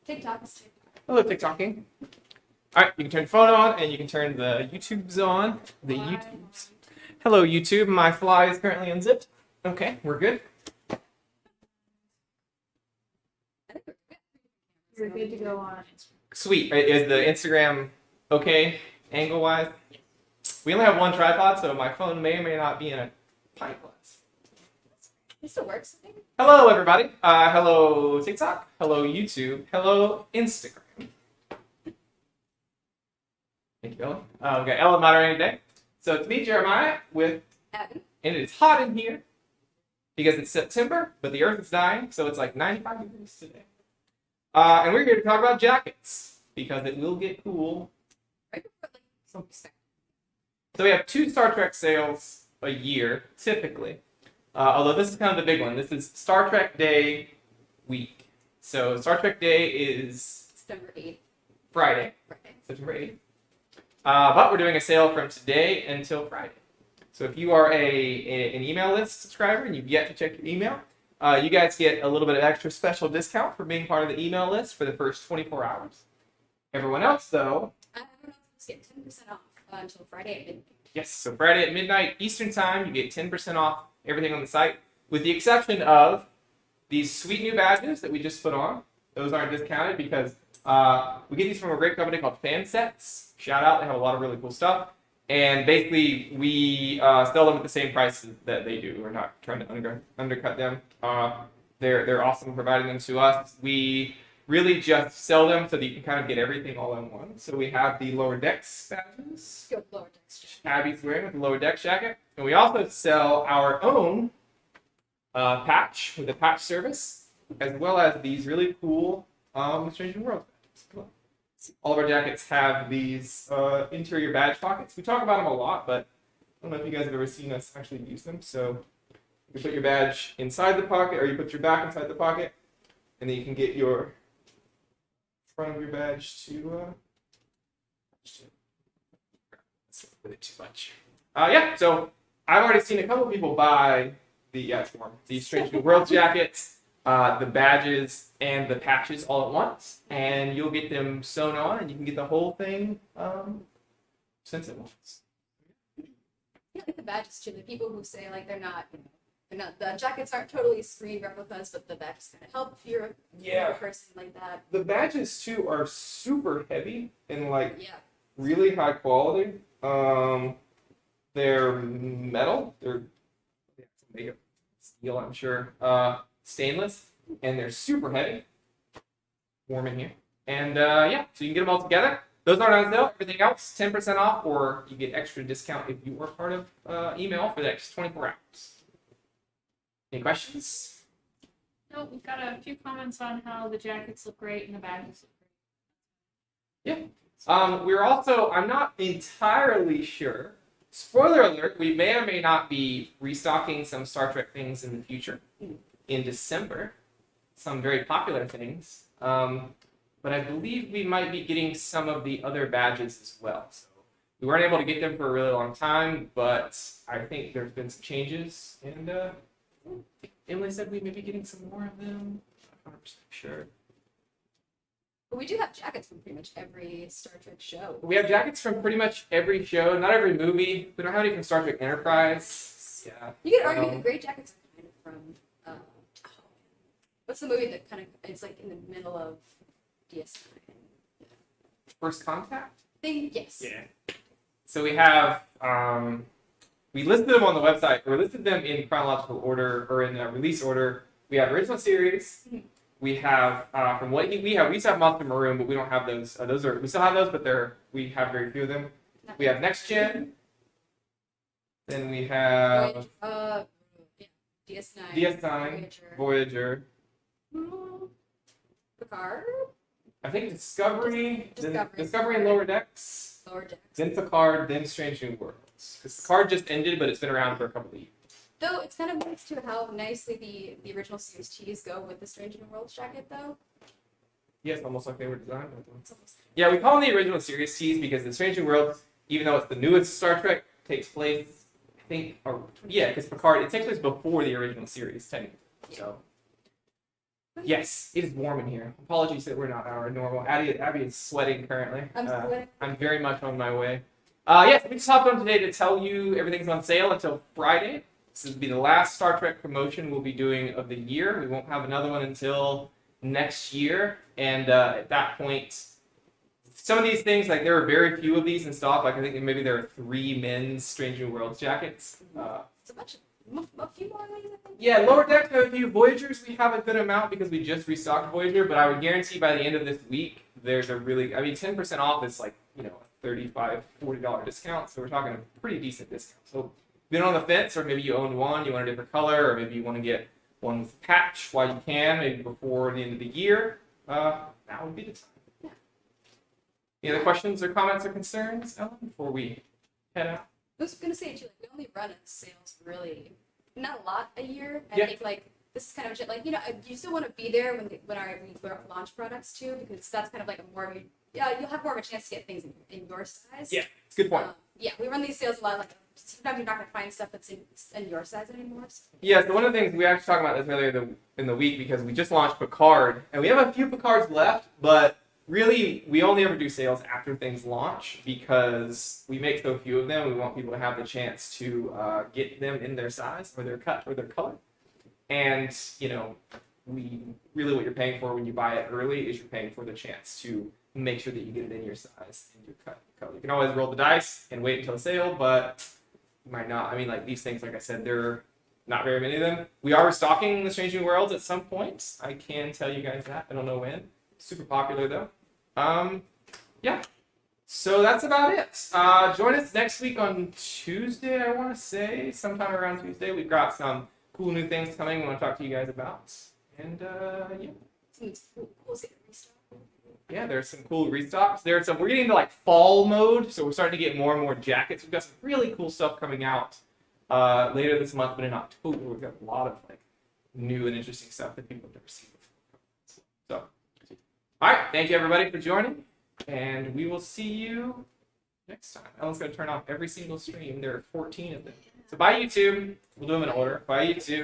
TikTok. Hello, TikToking. All right, you can turn your phone on and you can turn the YouTubes on. The YouTubes. Hello, YouTube. My fly is currently unzipped. Okay, we're good. You're good to go on. Sweet. Is the Instagram okay angle-wise? We only have one tripod, so my phone may or may not be in a pint glass. It still works. I think. Hello, everybody. Hello, TikTok. Hello, YouTube. Hello, Instagram. Thank you, Ella. We got Ella moderating today. So it's me, Jeremiah, with Evan. and it's hot in here because it's September, but the Earth is dying, so it's like 95 degrees today. And we're here to talk about jackets because it will get cool. Right before, like, So we have 2 Star Trek sales a year, typically. Although this is kind of the big one. This is Star Trek Day week. So Star Trek Day is September 8th. Friday, Friday. September 8th. But we're doing a sale from today until Friday. So if you are an email list subscriber and you've yet to check your email, you guys get a little bit of extra special discount for being part of the email list for the first 24 hours. Everyone else, though... I don't know if you get 10% off until Friday at midnight. Yes, so Friday at midnight Eastern Time, you get 10% off everything on the site, with the exception of these sweet new badges that we just put on. Those aren't discounted because we get these from a great company called Fansets. Shout out, they have a lot of really cool stuff. And basically, we sell them at the same price that they do. We're not trying to undercut them. They're awesome providing them to us. We really just sell them so that you can kind of get everything all in one. So we have the Lower Decks badges. Go Lower Decks. Abby's wearing with the Lower Decks jacket. And we also sell our own patch with a patch service, as well as these really cool Strange New Worlds badges. All of our jackets have these interior badge pockets. We talk about them a lot, but I don't know if you guys have ever seen us actually use them. So you put your badge inside the pocket, or you put your back inside the pocket, and then you can get your front of your badge to with it too much. Yeah, so I've already seen a couple people buy the Strange New Worlds jackets, the badges, and the patches all at once, and you'll get them sewn on, and you can get the whole thing since at once. Yeah, like the badges too. The people who say like they're not, the jackets aren't totally screen replicas, but the badges kind of help if you're a person like that. The badges too are super heavy and like Yeah. really high quality. They're metal. They're made of steel, I'm sure. Stainless, and they're super heavy. Warm in here. And yeah, so you can get them all together. Those aren't on sale. Everything else, 10% off, or you get extra discount if you are part of email for the next 24 hours. Any questions? No, we've got a few comments on how the jackets look great and the badges look great. Yeah. We're also, I'm not entirely sure. Spoiler alert, we may or may not be restocking some Star Trek things in the future. In December. Some very popular things. But I believe we might be getting some of the other badges as well. So we weren't able to get them for a really long time, but I think there's been some changes. And Emily said we may be getting some more of them. I'm not 100% sure. But we do have jackets from pretty much every Star Trek show. We have jackets from pretty much every show, not every movie. We don't have any from Star Trek Enterprise. Yeah. You could argue the great jackets are kind of from. What's the movie that kind of it's like in the middle of DS9? First Contact? Yes. Yeah. So we have we listed them on the website. We listed them in chronological order or in release order. We have original series. Mhm. We have from what we used to have Monster Maroon, but we don't have those. We still have those, but we have very few of them. We have Next Gen. Then we have DS9. DS9, Voyager. Picard. I think Discovery. Discovery. Discovery and Lower Decks. Lower Decks. Then Picard. Then Strange New Worlds. Because Picard just ended, but it's been around for a couple of years. Though it's kind of nice to how nicely the original series tees go with the Strange New Worlds jacket, though. Yes, almost like they were designed with them. It's almost Yeah, we call them the original series tees because the Strange New Worlds, even though it's the newest Star Trek, takes place, I think, because Picard, it takes place before the original series, technically. So, Yes, it is warm in here. Apologies that we're not our normal. Abby is sweating currently. I'm sweating. I'm very much on my way. Yes, we just hopped on today to tell you everything's on sale until Friday. This will be the last Star Trek promotion we'll be doing of the year. We won't have another one until next year. And at that point, some of these things, like there are very few of these in stock. Like I think maybe there are 3 men's Strange New Worlds jackets. It's a few more of these, I think. Yeah, Lower Deck have a few. Voyagers, we have a good amount because we just restocked Voyager, but I would guarantee by the end of this week, there's a really, 10% off is like, a $35, $40 discount, so we're talking a pretty decent discount. So if you've been on the fence, or maybe you own one, you want a different color, or maybe you want to get one with patch while you can, maybe before the end of the year, now would be the time. Yeah. Any other questions or comments or concerns, Ellen, before we head out? I was gonna say too, like we only run sales really not a lot a year. I Yeah. think like this is kind of shit. Like you still want to be there when we launch products too, because that's kind of like you'll have more of a chance to get things in your size. Yeah, it's a good point. Yeah, we run these sales a lot. Like sometimes you're not gonna find stuff that's in your size anymore. So. Yeah, so one of the things we actually talked about this earlier in the week because we just launched Picard, and we have a few Picards left, but really we only ever do sales after things launch because we make so few of them. We want people to have the chance to get them in their size or their cut or their color. And, really what you're paying for when you buy it early is you're paying for the chance to make sure that you get it in your size and your cut color. You can always roll the dice and wait until the sale, but you might not. I mean, like these things, like I said, there are not very many of them. We are restocking the Strange New Worlds at some point. I can tell you guys that. I don't know when. Super popular though. Yeah. So that's about it. Join us next week on Tuesday, I want to say. Sometime around Tuesday. We've got some cool new things coming we want to talk to you guys about. And yeah. It's cool to get restocked. Yeah, there's some cool restocks. We're getting into like fall mode, so we're starting to get more and more jackets. We've got some really cool stuff coming out later this month, but in October we've got a lot of like new and interesting stuff that people have never seen before. So, all right, thank you everybody for joining, and we will see you next time. Ellen's going to turn off every single stream. There are 14 of them. So bye YouTube. We'll do them in order. Bye YouTube.